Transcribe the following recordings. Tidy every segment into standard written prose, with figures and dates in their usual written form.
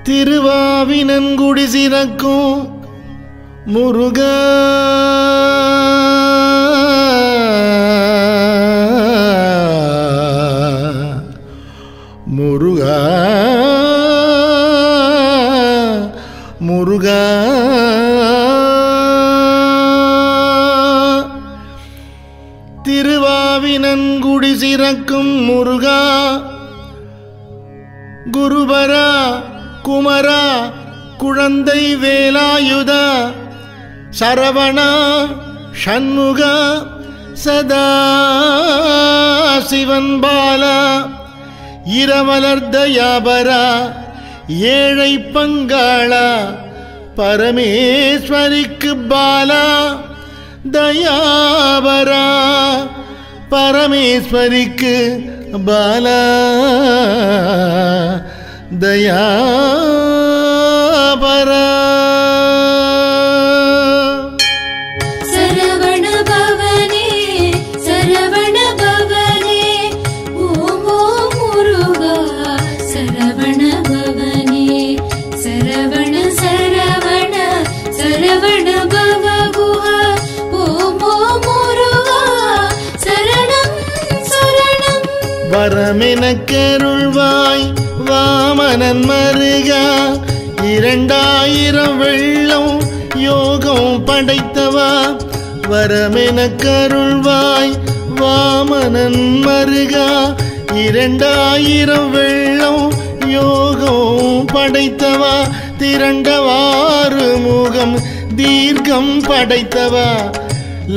திருவாவினன்குடி சிறக்கும் முருகா முருகா முருகா திருவாவினன்குடி சிறக்கும் முருகா குருபரா குமரா குழந்தை வேலாயுதா சரவணா ஷண்முகா சதா சிவன் பாலா இரவலர்தயாபரா ஏழை பங்காளா பரமேஸ்வரிக்கு பாலா தயாபரா பரமேஸ்வரிக்கு பாலா தயாபரா சரவண பவனே சரவண பவனே ஓம் ஓம் முருகா சரவண பவனே சரவண சரவண சரவண பவ குஹா ஓம் ஓம் முருகா சரணம் சரணம் வரமெனக்கருள்வாய் வாமனன் மருகா 2000 வெள்ளம் யோகம் படைத்தவா வரமெனக்கருள்வாய் வாமனன் மருகா 2000 வெள்ளம் யோகம் படைத்தவா திரண்டவாறு முகம் தீர்க்கம் படைத்தவா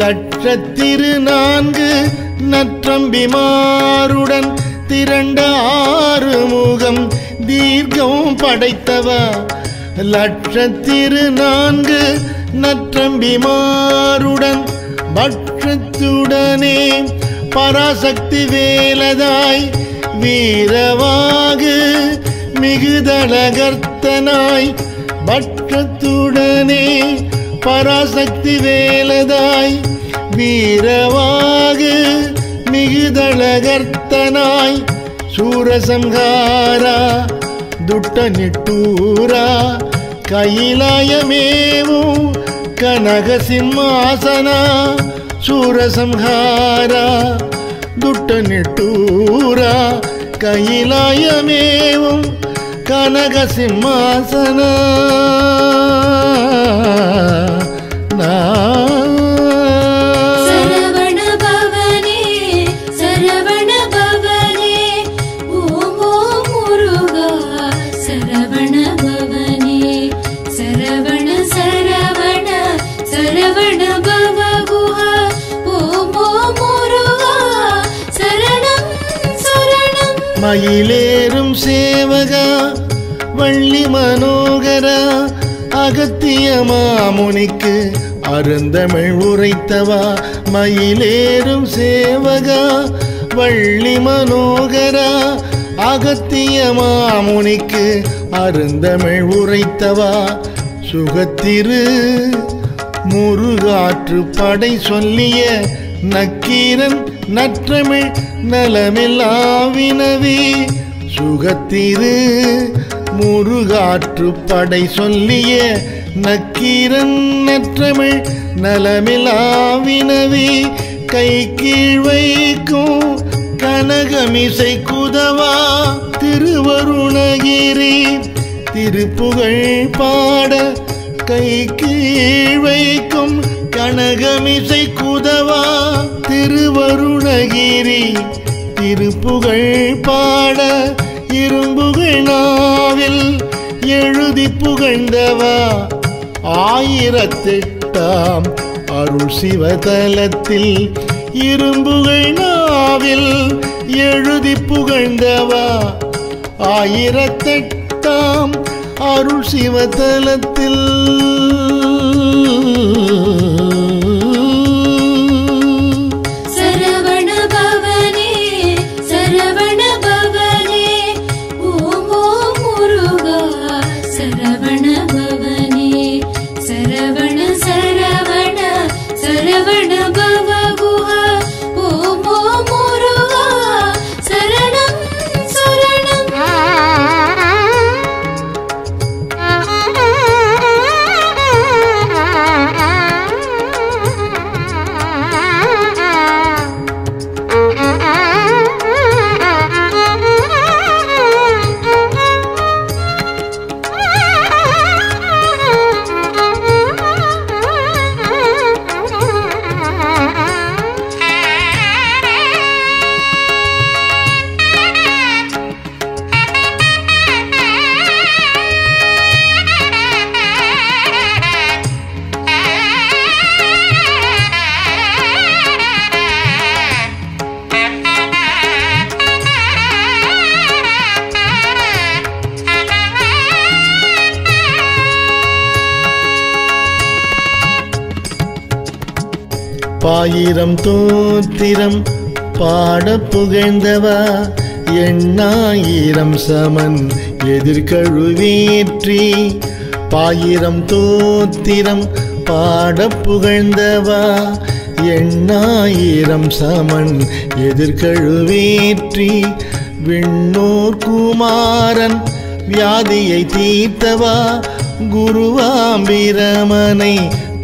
லட்சத்திரு 4 நற்றம்பிமாருடன் திரண்ட 6 முகம் தீர்க்கம் படைத்தவா லட்சத்திரு 4 நற்றம்பிமாருடன் பட்சத்துடனே பராசக்தி வேலதாய் வீரவாகு மிகுதளகர்த்தனாய் பட்சத்துடனே பராசக்தி வேலதாய் வீரவாகு மிகுதளகர்த்தனாய் சூரசம்ஹாரா துட்ட நிட்டூரா கைலாயமேவும் கனக சிம்மாசனா சூரசம்ஹாரா துட்ட நிட்டூரா கைலாயமேவும் கனக சிம்மாசனா சரவண பவனே சரவண பவனே ஓம் ஓம் முருகா சரவண பவனே சரவண சரவண சரவண பவ குஹா ஓம் ஓம் முருகா சரணம் சரணம் மயிலேறும் சேவகா வள்ளி மனோகரா அகத்திய மாமுனிக்கு அருந்தமிழ் உரைத்தவா மயிலேறும் சேவகா வள்ளி மனோகரா அகத்திய மாமுனிக்கு அருந்தமிழ் உரைத்தவா சுகத்திரு முருகாற்று படை சொல்லிய நக்கீரன் நற்றமிழ் நலமில்லாவினவே சுகத்திரு முருகாற்று படை சொல்லிய நக்கீரன் நற்றமிழ் நலமில்லாவினவே கை கீழ் வைக்கும் கனகமிசை குதவா திருவருணகிரி திருப்புகழ் பாட கை கீழ் வைக்கும் கனகமிசை குதவா திருவருணகிரி திருப்புகழ் பாட இரும்புகழ் நாவில் எழுதி புகழ்ந்தவா 1008 அருள் சிவதலத்தில் இரும்புகழ் நாவில் எழுதி புகழ்ந்தவா 1008 அருள் சிவதலத்தில் சரவண பவனே சரவண பவனே ஓம் ஓம் முருகா சரவண பவனே சரவண சரவண சரவண பவ குஹா ஓம் ஓம் முருகா சரணம் சரணம் பாயிரம் தோத்திரம் பாட புகழ்ந்தவா எண்ணாயிரம் சமன் எதிர்கழுவேற்றி பாயிரம் தோத்திரம் பாட புகழ்ந்தவா எண்ணாயிரம் சமன் எதிர்கழுவேற்றி விண்ணோர் குமாரன் வியாதியை தீர்த்தவா குருவாம்பிரமனை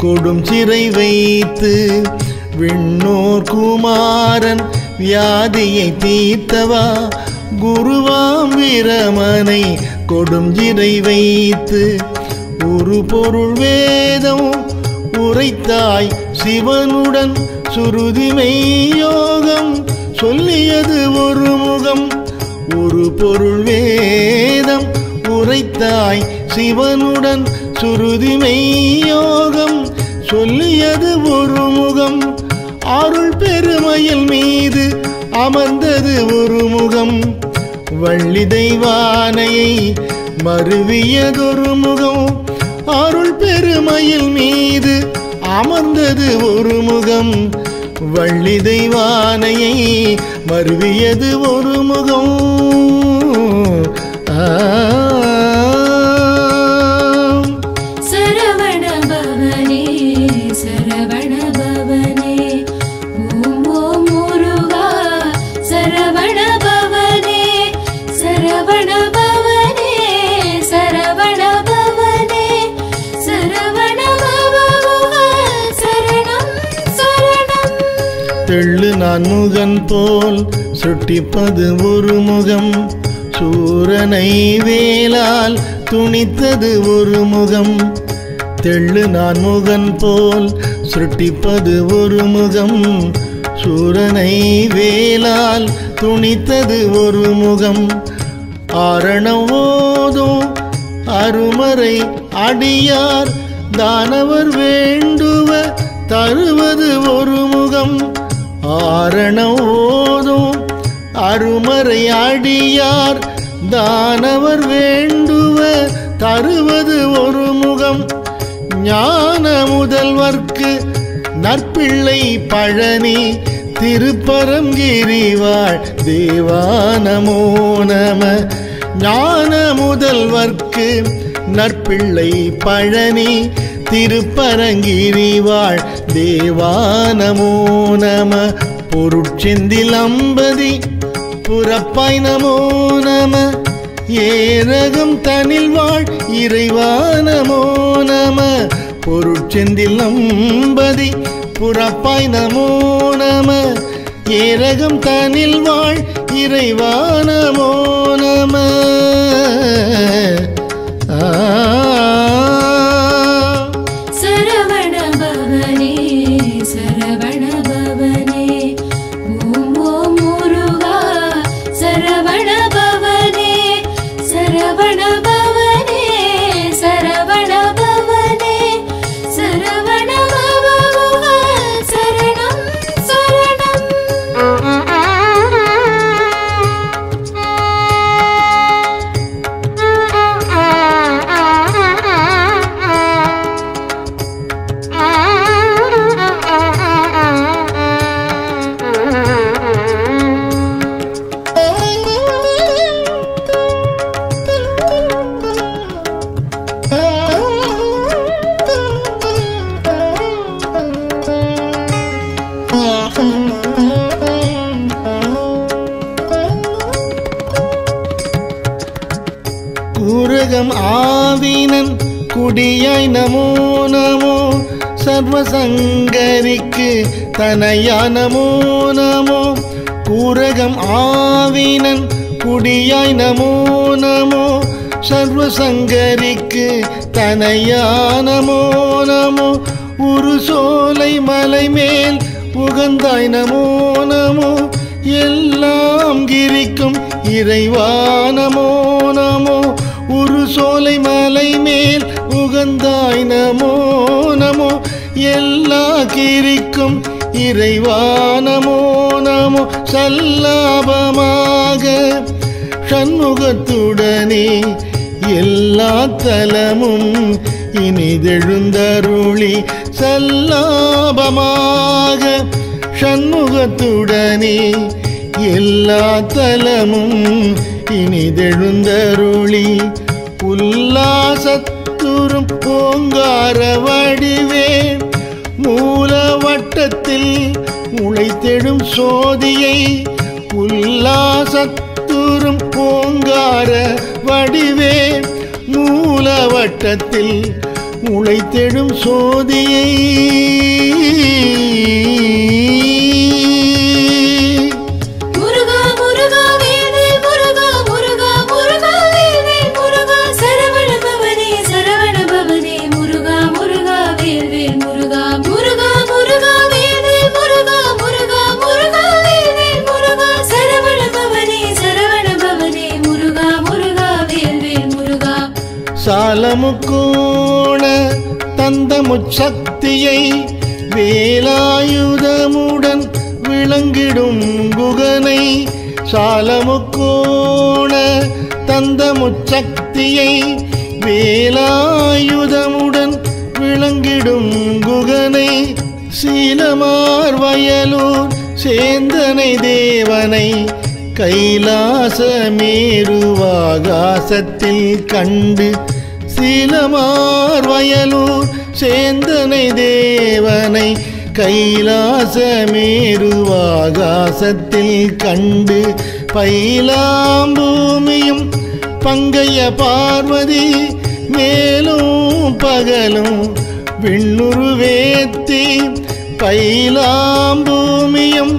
கொடும் சிறை வைத்து விண்ணோர் குமாரன் வியாதியை தீர்த்தவா குருவாம்பிரமனை கொடும் சிறை வைத்து ஒரு பொருள் வேதம் உரைத்தாய் சிவனுடன் சுருதிமை யோகம் சொல்லியது ஒரு முகம் ஒரு பொருள் வேதம் உரைத்தாய் சிவனுடன் சுருதிமை யோகம் சொல்லியது ஒரு முகம் அருள் பெருமையில் மீது அமர்ந்தது ஒரு முகம் வள்ளி தெய்வானையை மருவியதொரு முகம் அருள் பெருமையில் மீது அமர்ந்தது ஒரு முகம் வள்ளி தெய்வானையை மருவியது ஒரு முகம் சரவண பவனே சரவண பவனே ஓம் ஓம் முருகா சரவண பவனே சரவண பவனே சரவண பவனே சரவண பவா சரணம் சரணம் தெள்ளு நான் முகன் போல் சுட்டிப்பது ஒரு முகம் சூரனை வேலால் துணித்தது ஒரு முகம் தெள்ளு நான் முகன் போல் சுட்டிப்பது ஒரு முகம் சூரனை வேலால் துணித்தது ஒரு முகம் ஆரணம் ஓதும் அருமறை அடியார் தானவர் வேண்டுவ தருவது ஒரு முகம் ஆரணம் ஓதும் அருமறை அடியார் தானவர் வேண்டுவ தருவது ஒரு முகம் ஞான முதல்வர்க்கு நற்பிள்ளை பழனி திருப்பரங்கிரிவாழ் தேவானமோ நம ஞான முதல்வர்க்கு நற்பிள்ளை பழனி திருப்பரங்கிரிவாழ் தேவானமோ நம பொருட்செந்தில் அம்பதி புறப்பாய் நமோ நம ஏரகம் தனில் வாழ் இறைவா நமோ நம பொருட்செந்தில் அம்பதி புறப்பாய் நமோ நம ஏரகம் தனில் வாழ் இறைவா நமோ நம சரவண பவனே சரவண பவனே ஓம் ஓம் முருகா சரவண பவனே சரவண பவனே சரவண பவனே சரவண பவா சரணம் சரணம் கூரகம் ஆவினன் குடியாய் நமோ நமோ சர்வசங்கரிக்கு தனையா நமோ நமோ கூரகம் ஆவினன் குடியாய் நமோ நமோ சர்வசங்கரிக்கு தனையா நமோ நமோ ஒரு சோலை மலை மேல் புகந்தாய் நமோ நமோ எல்லாம் கிரிக்கும் இறைவா நமோ நமோ ஒரு சோலை மலை மேல் உகந்தாய் நமோ நமோ எல்லா கிரிக்கும் இறைவா நமோ நமோ சல்லாபமாக சண்முகத்துடனே எல்லா தலமும் இனிதெழுந்தருளி சல்லாபமாக சண்முகத்துடனே எல்லா தலமும் இனிதெழுந்தருளி உல்லாசத்துறும் ஓங்கார வடிவே மூல வட்டத்தில் முளைத்தெழும் சோதியை உல்லாசத்துறும் ஓங்கார வடிவே மூல வட்டத்தில் முளைத்தெழும் சோதியை சாலமுக்கோண தந்த முச்சக்தியை வேலாயுதமுடன் விளங்கிடும் குகனை சாலமுக்கோண தந்த முச்சக்தியை வேலாயுதமுடன் விளங்கிடும் குகனை சீலமார் வயலூர் சேந்தனை தேவனை கைலாச மேருவாகாசத்தில் கண்டு சீலமார் வயலூர் சேந்தனை தேவனை கைலாச மேருவாகாசத்தில் கண்டு பயிலாம்பூமியும் பங்கைய பார்வதி மேலும் பகலும் விண்ணுருவேத்தி பயிலாம்பூமியும்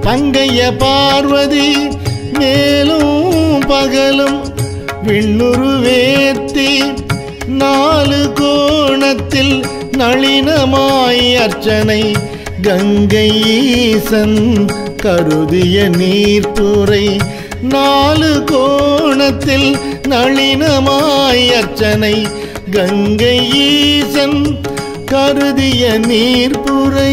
பங்கைய பார்வதி மேலும் பகலும் விண்ணுருவேத்தி நாலு கோணத்தில் நளினமாய் அர்ச்சனை கங்கை ஈசன் கருதிய நீர்த்துறை நாலு கோணத்தில் நளினமாய் அர்ச்சனை கங்கை ஈசன் கருதிய நீர்ப்புரை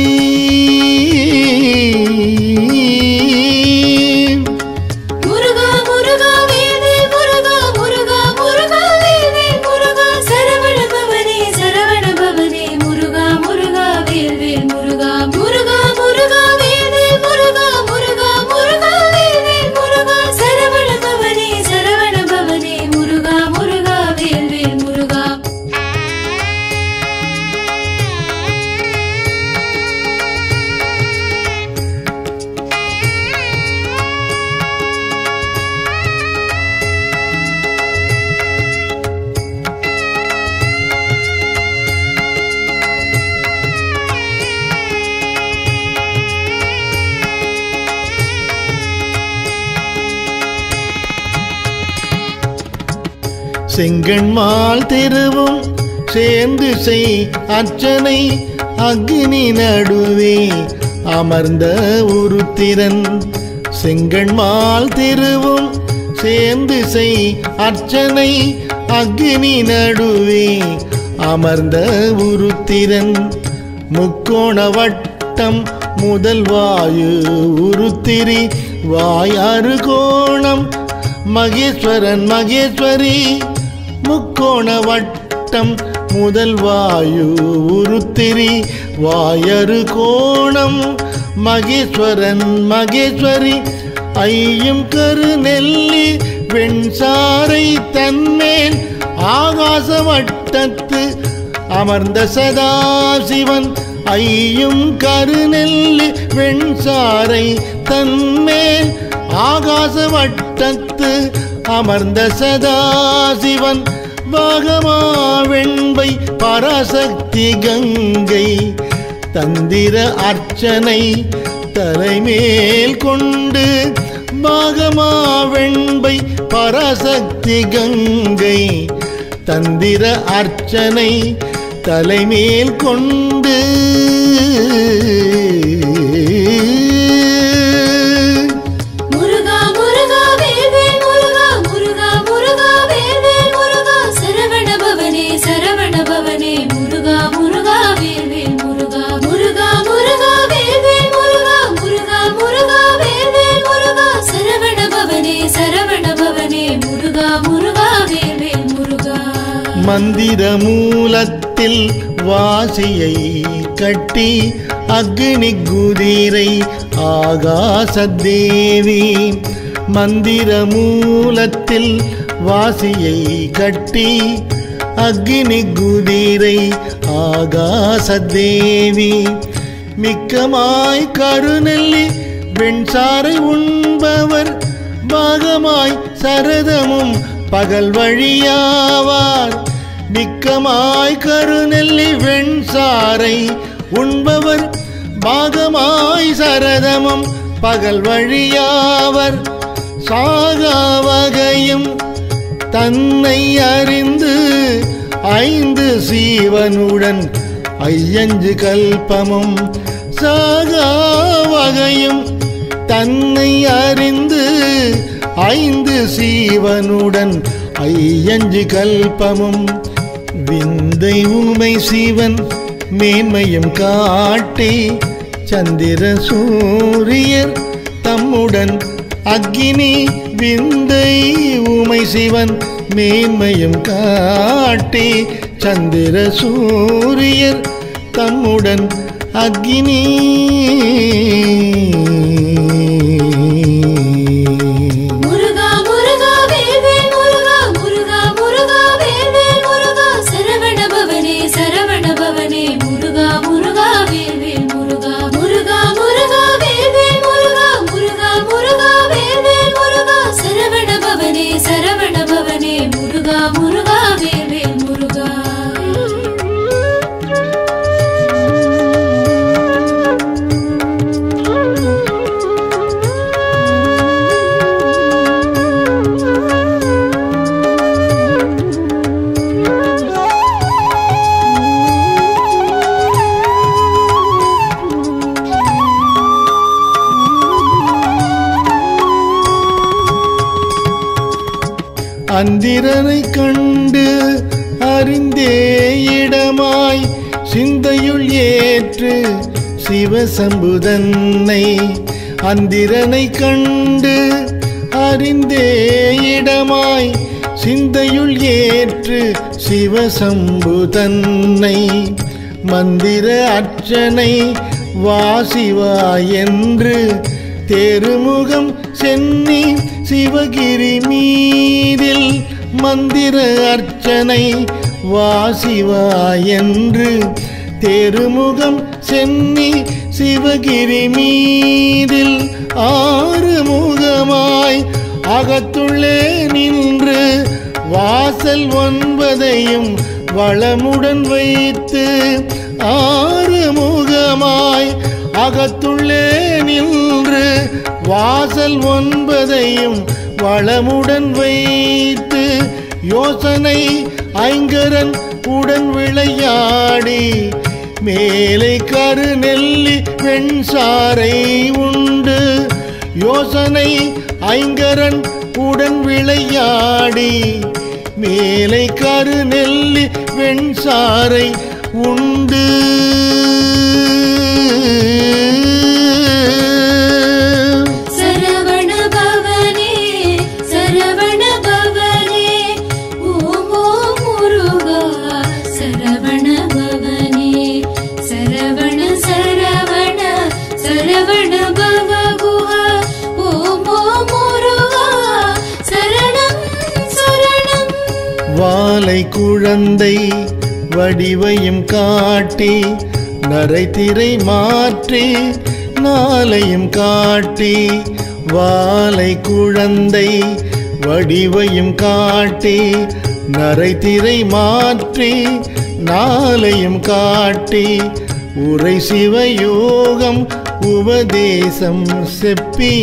செங்கண்மால் திருவும் சேர்ந்து செய் அர்ச்சனை அக்னி நடுவே அமர்ந்த உருத்திரன் செங்கண்மால் திருவும் சேர்ந்து செய் அர்ச்சனை அக்னி நடுவே அமர்ந்த உருத்திரன் முக்கோண வட்டம் முதல் வாயு உருத்திரி வாயாறு கோணம் மகேஸ்வரன் மகேஸ்வரி முக்கோண வட்டம் முதல் வாயு உருத்திரி வாயறு கோணம் மகேஸ்வரன் மகேஸ்வரி ஐயும் கருநெல்லி வெண்சாரை தன்மேல் ஆகாச வட்டத்து அமர்ந்த சதாசிவன் ஐயும் கருநெல்லி வெண்சாரை தன்மேல் ஆகாச வட்டத்து அமர்ந்த சதாசிவன் பாகமா வெண்பை பராசக்தி கங்கை தந்திர அர்ச்சனை தலைமேல் கொண்டு பாகமா வெண்பை பராசக்தி கங்கை தந்திர அர்ச்சனை தலைமேல் கொண்டு சரவண பவனே முருகா முருகா வேல்வேல் முருகா மந்திர மூலத்தில் வாசியை கட்டி அக்னி குதிரை ஆகாசதேவி. மந்திர மூலத்தில் வாசியை கட்டி அக்னி குதிரை ஆகாசதேவி. மிக்கமாய் கருநெல்லி வெண்சாரை உண்பவர் பாகமாய் சரதமும் பகல் வழியாவார். மிக்கமாய் கருநெல்லி வெண்சாரை உண்பவர் பாகமாய் சரதமும் பகல் வழியாவர். சாகாவகையும் தன்னை அறிந்து 5 சீவனுடன் 5 கல்பமும். சாகாவகையும் தன்னை அறிந்து 5 சீவனுடன் 5 கல்பமும். விந்தை உமை சிவன் மேன்மையும் காட்டி சந்திர சூரியர் தம்முடன் அக்னி. விந்தை உமை சிவன் மேன்மையும் காட்டி சந்திர சூரியர் தம்முடன் அக்னி. அந்திரனை கண்டு அறிந்தே இடமாய் சிந்தையுள் ஏற்று சிவசம்புதன்னை. அந்திரனை கண்டு அறிந்தே இடமாய் சிந்தையுள் ஏற்று சிவசம்புதன்னை. மந்திர அர்ச்சனை வாசிவா என்று தேருமுகம் சென்னி சிவகிரி மீதில். மந்திர அர்ச்சனை வாசிவா என்று தேருமுகம் சென்னி சிவகிரி மீதில். 6 முகமாய் அகத்துள்ளே நின்று வாசல் 9ஐயும் வளமுடன் வைத்து. 6 முகமாய் அகத்துள்ளே நின்று வாசல் 9ஐயும் வளமுடன் வைத்து. யோசனை ஐங்கரன் உடன் விளையாடி மேலை கருநெல்லி வெண்சாரை உண்டு. யோசனை ஐங்கரன் உடன் விளையாடி மேலை கருநெல்லி வெண்சாரை உண்டு. வாலை குழந்தை வடிவையும் காட்டி நரைத்திரை மாற்றி நாளையும் காட்டி. வாலை குழந்தை வடிவையும் காட்டி நரைத்திரை மாற்றி நாளையும் காட்டி. உரை சிவயோகம் உபதேசம் செப்பி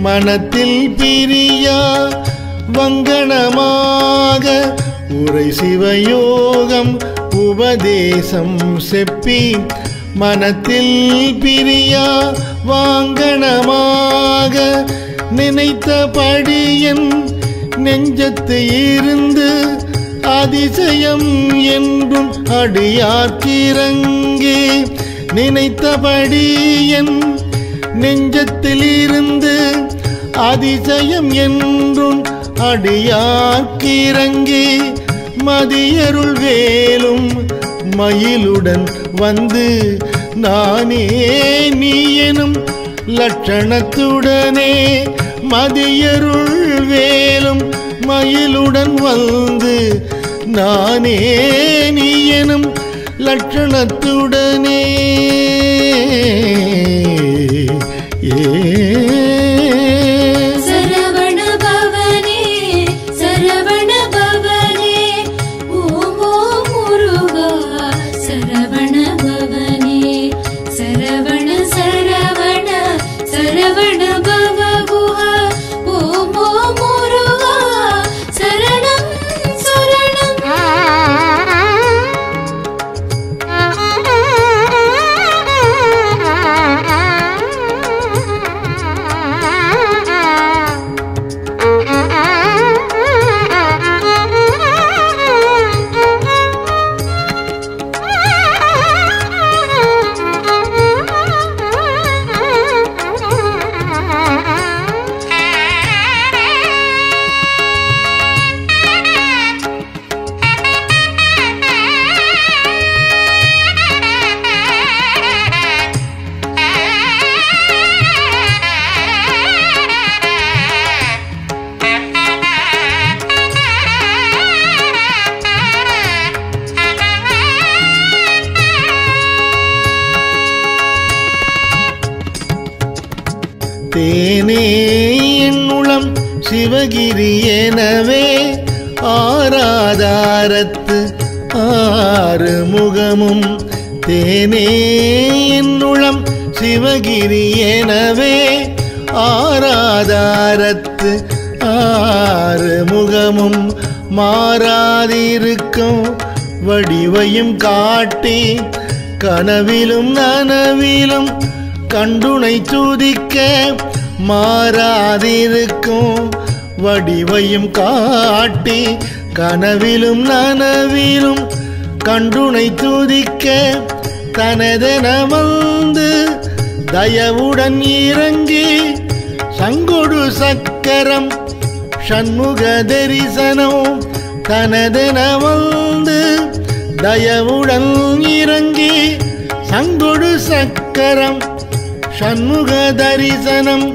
மனத்தில் பிரியா வங்கணமாக. உரை சிவயோகம் உபதேசம் செப்பி மனத்தில் பிரியா வாங்கணமாக. நினைத்தபடியன் நெஞ்சத்து இருந்து அதிசயம் என்றும் அடியார்க்கிறங்கே. நினைத்தபடியன் நெஞ்சத்திலிருந்து அதிசயம் என்றும் அடியார்க்கிறங்கே. மதியருள் வேலும் மயிலுடன் வந்து நானே நீ எனும் லட்சணத்துடனே மதியருள் வேலும் மயிலுடன் வந்து நானே நீ எனும் லட்சணத்துடனே சரவண பவனே சரவண பவனே ஓம் ஓம் முருகா சரவண பவனே சரவண சரவண சரவண பவ குஹா ஓம் ஓம் முருகா சரணம் சரணம் தேனே என்னுளம் சிவகிரி எனவே ஆராதாரத்து ஆறு முகமும் தேனே என்னுளம் சிவகிரி எனவே ஆராதாரத்து ஆறு முகமும் மாறாதிருக்கும் வடிவையும் காட்டி கனவிலும் நனவிலும் கண்டுனை துதிக்க மாறாதிருக்கும் வடிவையும் காட்டி கனவிலும் நனவிலும் கண்டுனை துதிக்க தனதென வந்து தயவுடன் இறங்கி சங்கொடு சக்கரம் ஷண்முக தரிசனம் தனதென வந்து தயவுடன் இறங்கி சங்கொடு சக்கரம் ஷண்முக தரிசனம்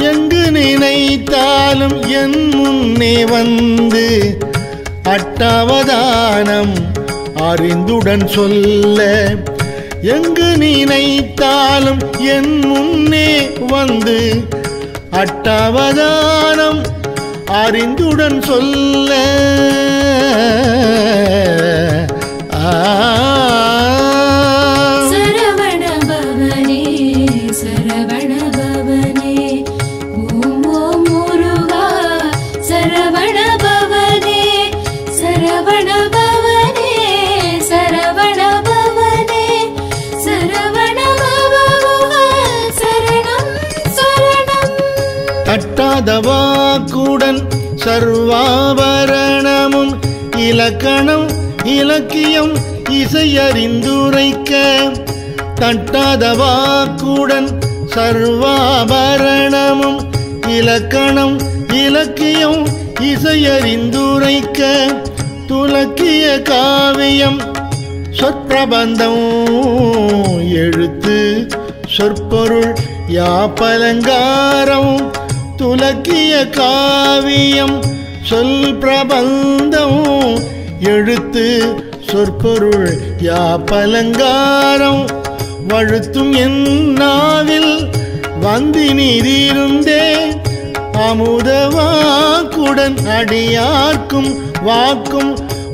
எங்கு நினைத்தாலும் என் முன்னே வந்து அட்டாவதானம் அறிந்துடன் சொல்ல எங்கு நினைத்தாலும் என் முன்னே வந்து அட்டாவதானம் அறிந்துடன் சொல்ல சரவண பவனே சரவண பவனே ஓம் ஓம் முருகா சரவண பவனே சரவண பவனே சரவண பவனே சரவண பவகுஹா சரணம் சரணம் தட்டாத வாக்குடன் சர்வாபரணமும் இலக்கணம் இலக்கியம் இசையறிந்துரைக்க தட்டாத வாக்குடன் சர்வாபரணமும் இலக்கணம் இலக்கியம் இசையறிந்துரைக்க துலக்கிய காவியம் சொற்பிரபந்தம் எழுத்து சொற்பொருள் யாப்பலங்காரம் துலக்கிய காவியம் சொல் பிரபந்தம் எழுத்து சொற்பொருள் யாப்பலங்காரம் வழுத்தும் என் நாவில் வந்தி நீரிருந்தே அமுத வாக்குடன் அடியார்க்கும் வாக்கும்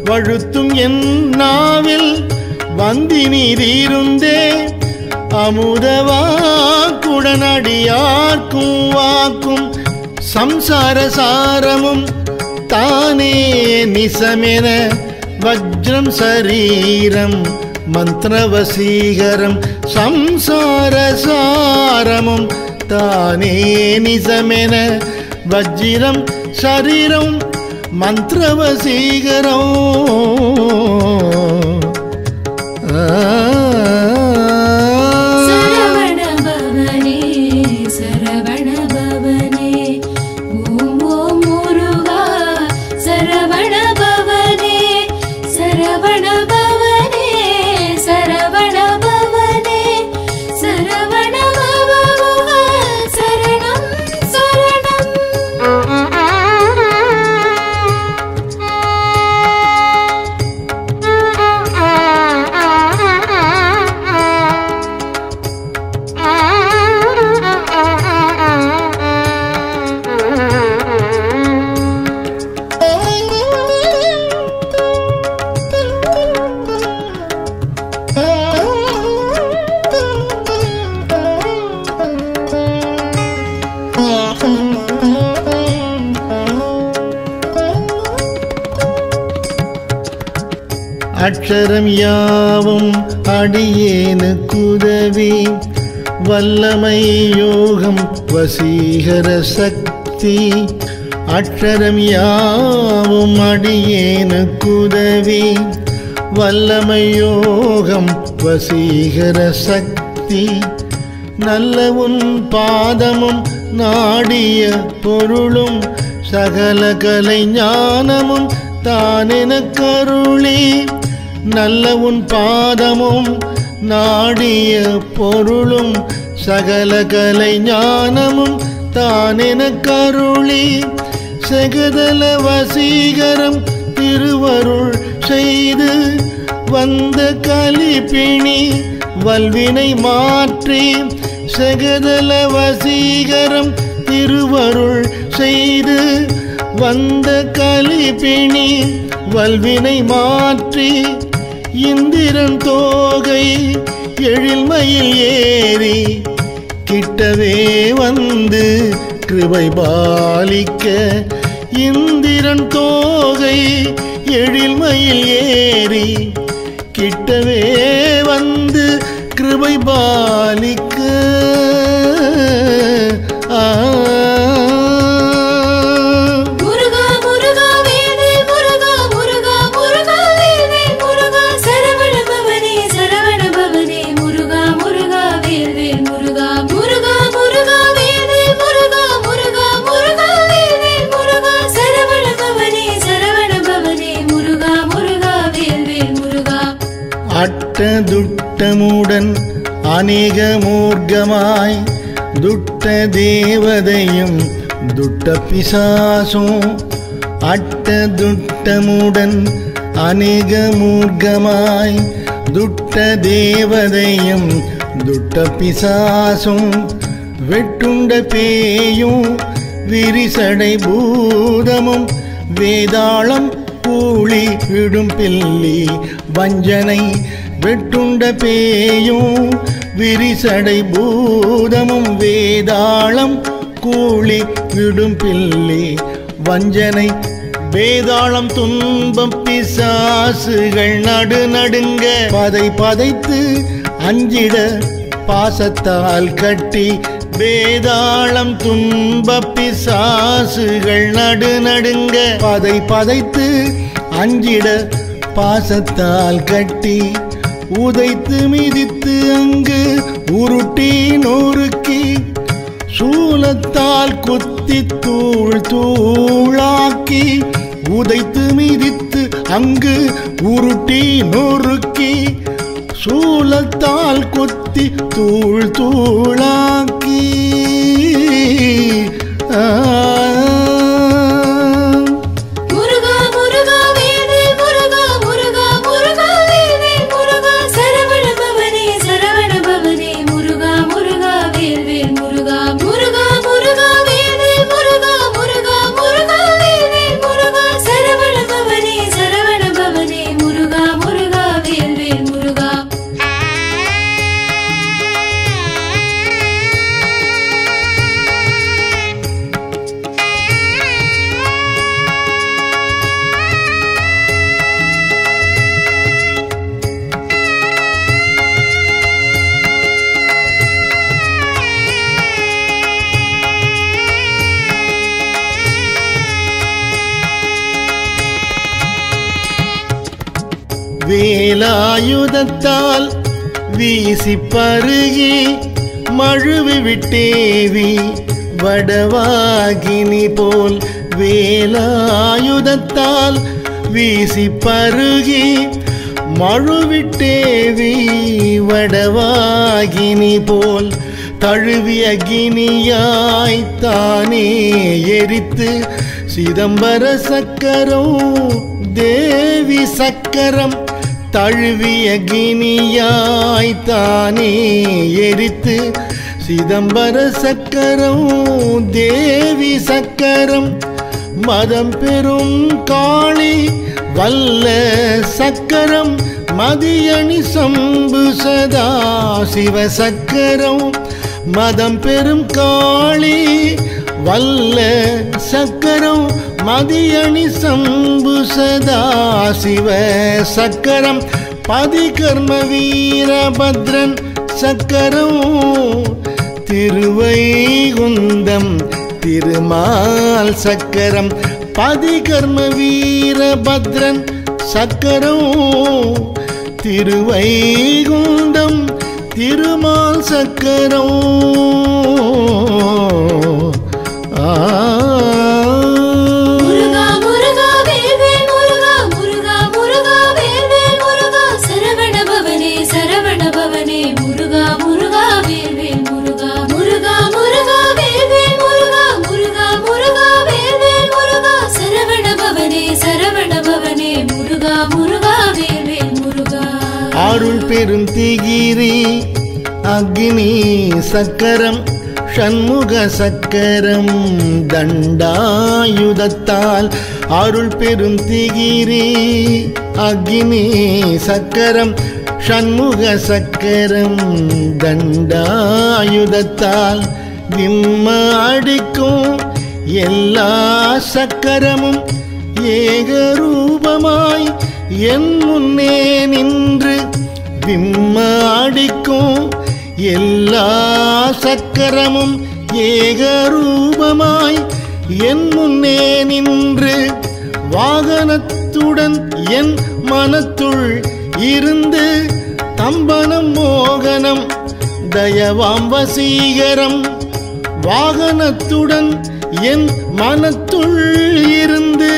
வழுத்தும் என் நாவில் வந்தி நீரிருந்தே அமுத வாக்குடன் அடியார்க்கும் வாக்கும் சம்சார சாரமும் தானே நிசமென வஜ்ரம் சரீரம் மந்திரவசீகரம் சம்சார சாரமும் தானே நிசமென வஜ்ரம் சரீரம் மந்திரவசீகரம் சரவண பவனே சரவண பவனே ஓம் ஓம் முருகா சரவண பவனே அக்ஷரம் யாவும் அடியேனுக்குதவி வல்லமை யோகம் வசீகர சக்தி அக்ஷரம் யாவும் அடியேனுக்குதவி வல்லமை யோகம் வசீகர சக்தி நல்ல உன் பாதமும் நாடிய பொருளும் சகல கலை ஞானமும் தானென கருளி நல்ல உன் பாதமும் நாடிய பொருளும் சகல கலை ஞானமும் தானென கருளி சகதல வசீகரம் திருவருள் செய்து வந்த கலிப்பிணி வல்வினை மாற்றி சகதல வசீகரம் திருவருள் செய்து வந்த கலிப்பிணி வல்வினை மாற்றி இந்திரன் தோகை எழில்மயில் ஏறி கிட்டவே வந்து கிருபை பாலிக்க இந்திரன் தோகை எழில்மயில் ஏறி கிட்டவே வந்து கிருபை பாலிக்க துட்டமுடன் அநேக மூர்க்கமாய் துட்ட தேவதையும் துட்ட பிசாசும் அட்ட துட்டமுடன் அநேக மூர்க்கமாய் துட்ட தேவதையும் துட்ட பிசாசும் வெட்டுண்ட பேயும் விரிசடை பூதமும் வேதாளம் கூளி விடும் பில்லி வஞ்சனை வெட்டுண்ட பேயும் விரிசடை பூதமும் வேதாளம் கூளி விடும் பில்லி வஞ்சனை வேதாளம் துன்பம் பிசாசுகள் நடுநடுங்க பதை பதைத்து அஞ்சிட பாசத்தால் கட்டி வேதாளம் துன்ப பிசாசுகள் நடுநடுங்க பதை பதைத்து அஞ்சிட பாசத்தால் கட்டி உதைத்து மிதித்து அங்கு உருட்டி நொறுக்கி சூலத்தால் குத்தி தூள் தூளாக்கி உதைத்து மிதித்து அங்கு உருட்டி நொறுக்கி சூலத்தால் குத்தி தூள் தூளாக்கி வேலாயுதத்தால் வீசி பருகி மழுவி விட்டேவி வடவாகினி போல் வேலாயுதத்தால் வீசி பருகி மழுவிட்டேவி வடவாகினி போல் தழுவிய கினியாய் தானே எரித்து சிதம்பர சக்கரம் தேவி சக்கரம் தழுவிய கினியாய் தானே எரித்து சிதம்பர சக்கரம் தேவி சக்கரம் மதம் பெரும் காளி வல்ல சக்கரம் மதியணி சம்பு சதா சிவ சக்கரம் மதம் பெரும் காளி வல்ல சக்கரம் மதியணி சம்பு சதா சிவ சக்கரம் பதிகர்ம வீரபத்ரன் சக்கரம் திருவைகுந்தம் திருமால் சக்கரம் பதிகர்ம வீரபத்ரன் சக்கரம் திருவைகுந்தம் திருமால் சக்கரம் முருகா முருகா வேல்வேல் முருகா முருகா முருகா வேல்வேல் முருகா சரவண பவனே முருகா முருகா வேல்வேல் முருகா முருகா முருகா வேல்வேல் முருகா முருகா முருகா வேல்வேல் முருகா சரவண பவனே முருகா முருகா வேல்வேல் முருகா அருள் பெரும் திகிரி அக்னி சக்கரம் ஷண்முக சக்கரம் தண்டாயுதத்தால் அருள் பெரும் திகிரி அக்னி சக்கரம் ஷண்முக சக்கரம் தண்டாயுதத்தால் விம்ம அடிக்கும் எல்லா சக்கரமும் ஏகரூபமாய் என் முன்னே நின்று விம்ம அடிக்கும் எல்லா சக்கரமும் ஏகரூபமாய் என் முன்னே நின்று வாகனத்துடன் என் மனத்துள் இருந்து தம்பனம் மோகனம் தயவாம் வசீகரம் வாகனத்துடன் என் மனத்துள் இருந்து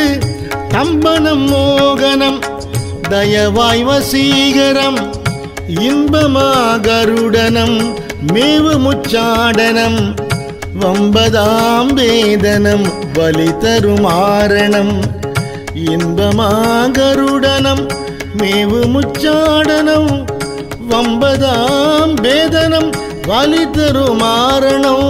தம்பனம் மோகனம் தயவாய் வசீகரம் இன்பமாகருடனம் மேவு முச்சாடனம் வம்பதாம் வேதனம் வலி தருமாரணம் இன்பமாகருடனம் மேவு முச்சாடனம் வம்பதாம் வேதனம் வலி தருமாரணம்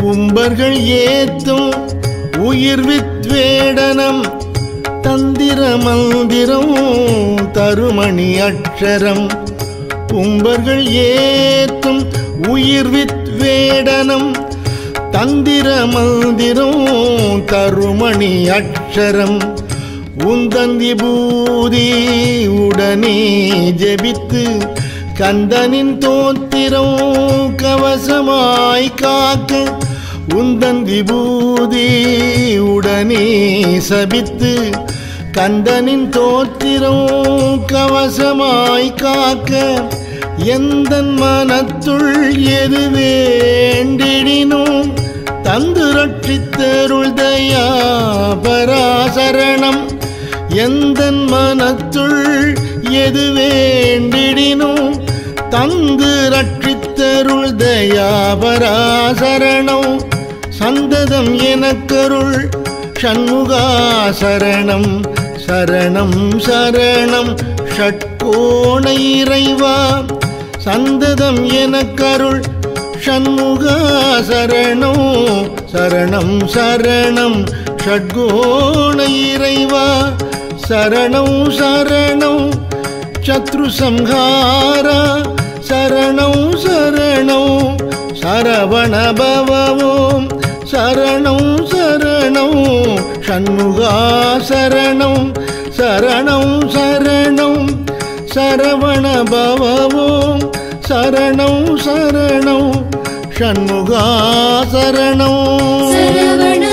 உம்பர்கள் ஏத்தும் உயிர் வித்வேடனம் தந்திர மந்திரம் தருமணி அக்ஷரம் உம்பர்கள் ஏத்தும் உயிர் வித்வேடனம் தந்திர மந்திரம் தருமணி அக்ஷரம் உந்தந்தி பூதி உடனே ஜெபித்து கந்தனின் தோத்திரம் கவசமாய் காக்க உந்தன் விபூதி உடனே சபித்து கந்தனின் தோத்திரம் கவசமாய் காக்க எந்தன் மனத்துள் எது வேண்டிடினும் தந்து ரட்சித்தருள் தயா பராசரணம் எந்தன் மனத்துள் எது வேண்டிடினும் தந்து ரட்சித்தருள் தயா பராசரணம் சந்ததம் எனக்கருள் ஷண்முகா சரணம் சரணம் சரணம் ஷட்கோண இறைவா சந்ததம் எனக்கருள் ஷண்முகா சரணம் சரணம் சரணம் ஷட்கோண இறைவா சரணம் சரணம் சத்ரு சம்ஹாரா சரணம் சரணம் சரவண பவவோம் சரணம் சரணம் ஷண்முகா சரணம் சரணம் சரணம் சரவண பவவோம் சரணம் சரணம் ஷண்முகா சரணம் சரவண